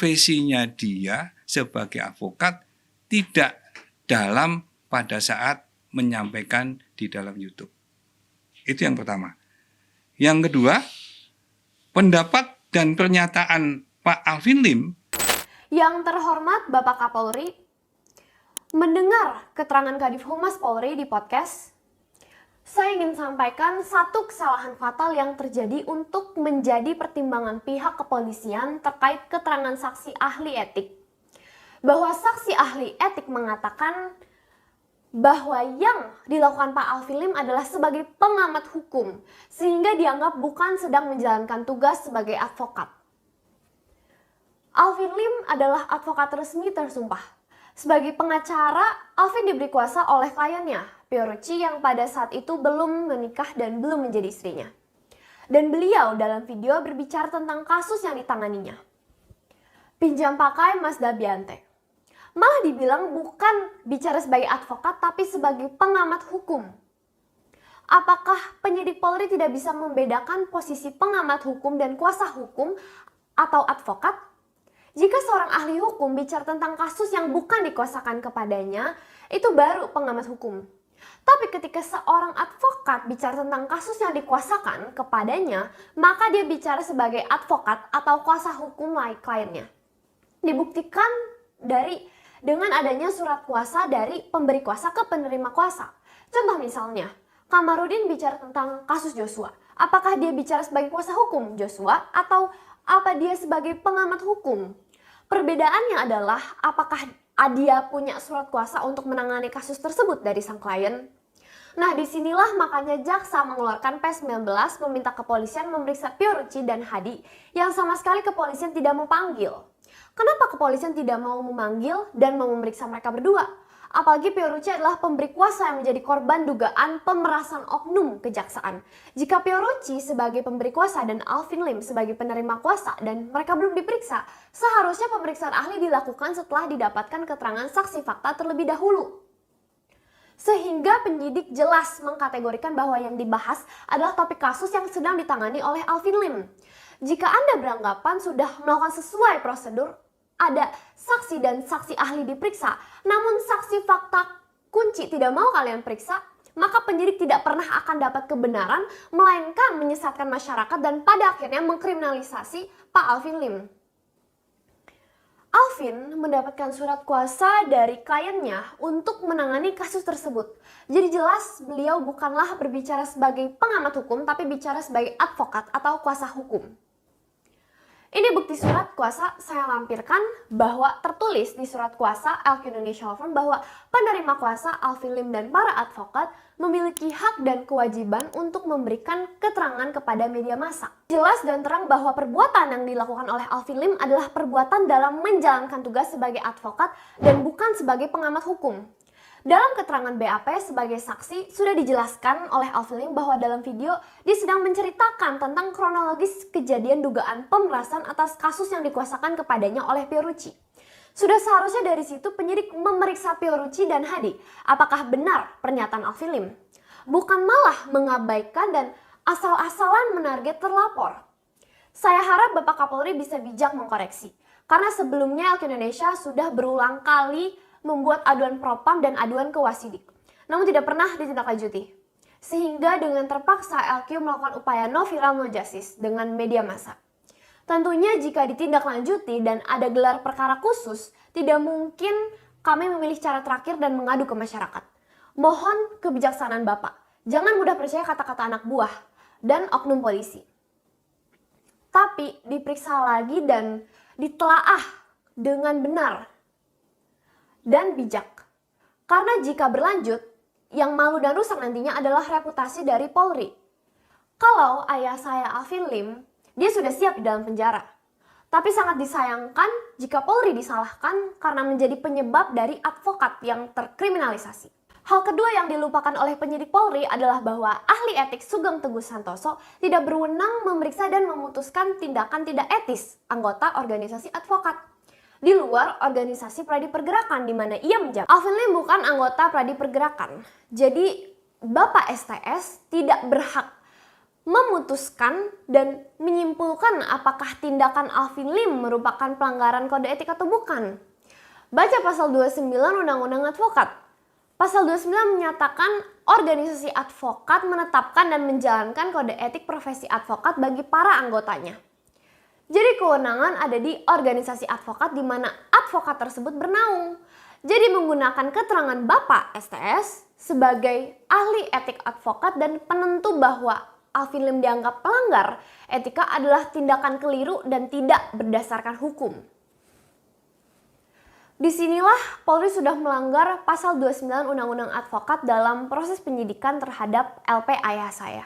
profesinya dia sebagai advokat tidak dalam pada saat menyampaikan di dalam YouTube. Itu yang pertama. Yang kedua, pendapat dan pernyataan Pak Alvin Lim. Yang terhormat Bapak Kapolri, mendengar keterangan Kadif Humas Polri di podcast, saya ingin sampaikan satu kesalahan fatal yang terjadi untuk menjadi pertimbangan pihak kepolisian terkait keterangan saksi ahli etik. Bahwa saksi ahli etik mengatakan bahwa yang dilakukan Pak Alvin Lim adalah sebagai pengamat hukum, sehingga dianggap bukan sedang menjalankan tugas sebagai advokat. Alvin Lim adalah advokat resmi tersumpah. Sebagai pengacara, Alvin diberi kuasa oleh kliennya, Fiorucci, yang pada saat itu belum menikah dan belum menjadi istrinya. Dan beliau dalam video berbicara tentang kasus yang ditanganinya. Pinjam pakai Mazda Biante. Malah dibilang bukan bicara sebagai advokat tapi sebagai pengamat hukum. Apakah penyidik Polri tidak bisa membedakan posisi pengamat hukum dan kuasa hukum atau advokat? Jika seorang ahli hukum bicara tentang kasus yang bukan dikuasakan kepadanya, itu baru pengamat hukum. Tapi ketika seorang advokat bicara tentang kasus yang dikuasakan kepadanya, maka dia bicara sebagai advokat atau kuasa hukum kliennya. Dibuktikan dengan adanya surat kuasa dari pemberi kuasa ke penerima kuasa. Contoh misalnya, Kamarudin bicara tentang kasus Joshua. Apakah dia bicara sebagai kuasa hukum Joshua atau apa dia sebagai pengamat hukum? Perbedaannya adalah apakah dia punya surat kuasa untuk menangani kasus tersebut dari sang klien. Nah, disinilah makanya jaksa mengeluarkan P19 meminta kepolisian memeriksa Fiorucci dan Hadi yang sama sekali kepolisian tidak mau panggil. Kenapa kepolisian tidak mau memanggil dan mau memeriksa mereka berdua? Apalagi Fiorucci adalah pemberi kuasa yang menjadi korban dugaan pemerasan oknum kejaksaan. Jika Fiorucci sebagai pemberi kuasa dan Alvin Lim sebagai penerima kuasa dan mereka belum diperiksa, seharusnya pemeriksaan ahli dilakukan setelah didapatkan keterangan saksi fakta terlebih dahulu. Sehingga penyidik jelas mengkategorikan bahwa yang dibahas adalah topik kasus yang sedang ditangani oleh Alvin Lim. Jika Anda beranggapan sudah melakukan sesuai prosedur, ada saksi dan saksi ahli diperiksa, namun saksi fakta kunci tidak mau kalian periksa, maka penyidik tidak pernah akan dapat kebenaran, melainkan menyesatkan masyarakat dan pada akhirnya mengkriminalisasi Pak Alvin Lim. Alvin mendapatkan surat kuasa dari kliennya untuk menangani kasus tersebut. Jadi jelas beliau bukanlah berbicara sebagai pengamat hukum, tapi bicara sebagai advokat atau kuasa hukum. Ini bukti surat kuasa saya lampirkan bahwa tertulis di surat kuasa LQ Indonesia Law Firm bahwa penerima kuasa Alvin Lim dan para advokat memiliki hak dan kewajiban untuk memberikan keterangan kepada media massa. Jelas dan terang bahwa perbuatan yang dilakukan oleh Alvin Lim adalah perbuatan dalam menjalankan tugas sebagai advokat dan bukan sebagai pengamat hukum. Dalam keterangan BAP sebagai saksi, sudah dijelaskan oleh Alvin Lim bahwa dalam video dia sedang menceritakan tentang kronologis kejadian dugaan pemerasan atas kasus yang dikuasakan kepadanya oleh Fiorucci. Sudah seharusnya dari situ penyidik memeriksa Fiorucci dan Hadi. Apakah benar pernyataan Alvin Lim? Bukan malah mengabaikan dan asal-asalan menarget terlapor. Saya harap Bapak Kapolri bisa bijak mengkoreksi. Karena sebelumnya LQ Indonesia sudah berulang kali membuat aduan propam dan aduan ke Wasidik, namun tidak pernah ditindaklanjuti. Sehingga dengan terpaksa LQ melakukan upaya no viral no justice dengan media massa. Tentunya jika ditindaklanjuti dan ada gelar perkara khusus, tidak mungkin kami memilih cara terakhir dan mengadu ke masyarakat. Mohon kebijaksanaan Bapak, jangan mudah percaya kata-kata anak buah dan oknum polisi. Tapi diperiksa lagi dan ditelaah dengan benar dan bijak. Karena jika berlanjut, yang malu dan rusak nantinya adalah reputasi dari Polri. Kalau ayah saya Alvin Lim, dia sudah siap di dalam penjara. Tapi sangat disayangkan jika Polri disalahkan karena menjadi penyebab dari advokat yang terkriminalisasi. Hal kedua yang dilupakan oleh penyidik Polri adalah bahwa ahli etik Sugeng Teguh Santoso tidak berwenang memeriksa dan memutuskan tindakan tidak etis anggota organisasi advokat di luar organisasi Pradi Pergerakan di mana ia menjabat. Alvin Lim bukan anggota Pradi Pergerakan. Jadi Bapak STS tidak berhak memutuskan dan menyimpulkan apakah tindakan Alvin Lim merupakan pelanggaran kode etik atau bukan. Baca pasal 29 Undang-Undang Advokat. Pasal 29 menyatakan organisasi advokat menetapkan dan menjalankan kode etik profesi advokat bagi para anggotanya. Jadi kewenangan ada di organisasi advokat di mana advokat tersebut bernaung. Jadi menggunakan keterangan Bapak STS sebagai ahli etik advokat dan penentu bahwa Alvin Lim dianggap pelanggar etika adalah tindakan keliru dan tidak berdasarkan hukum. Disinilah Polri sudah melanggar pasal 29 Undang-Undang Advokat dalam proses penyidikan terhadap LP ayah saya.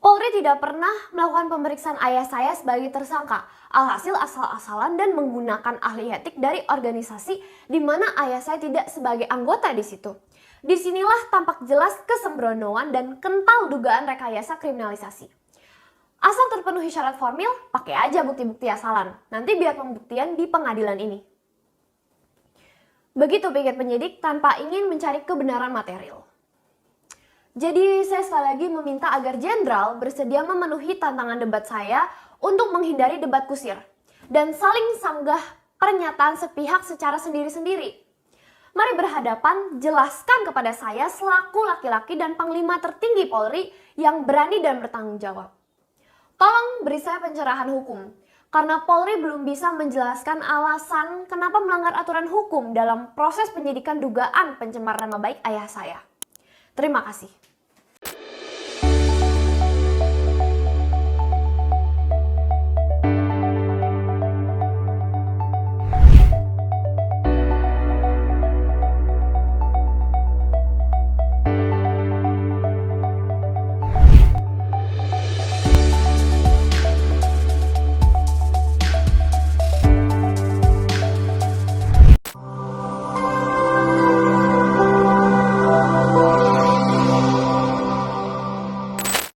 Polri tidak pernah melakukan pemeriksaan ayah saya sebagai tersangka, alhasil asal-asalan dan menggunakan ahli etik dari organisasi di mana ayah saya tidak sebagai anggota di situ. Disinilah tampak jelas kesembronoan dan kental dugaan rekayasa kriminalisasi. Asal terpenuhi syarat formil, pakai aja bukti-bukti asalan. Nanti biar pembuktian di pengadilan ini. Begitu pikir penyidik tanpa ingin mencari kebenaran material. Jadi saya sekali lagi meminta agar jenderal bersedia memenuhi tantangan debat saya untuk menghindari debat kusir dan saling sanggah pernyataan sepihak secara sendiri-sendiri. Mari berhadapan, jelaskan kepada saya selaku laki-laki dan panglima tertinggi Polri yang berani dan bertanggung jawab. Tolong beri saya pencerahan hukum, karena Polri belum bisa menjelaskan alasan kenapa melanggar aturan hukum dalam proses penyidikan dugaan pencemaran nama baik ayah saya. Terima kasih.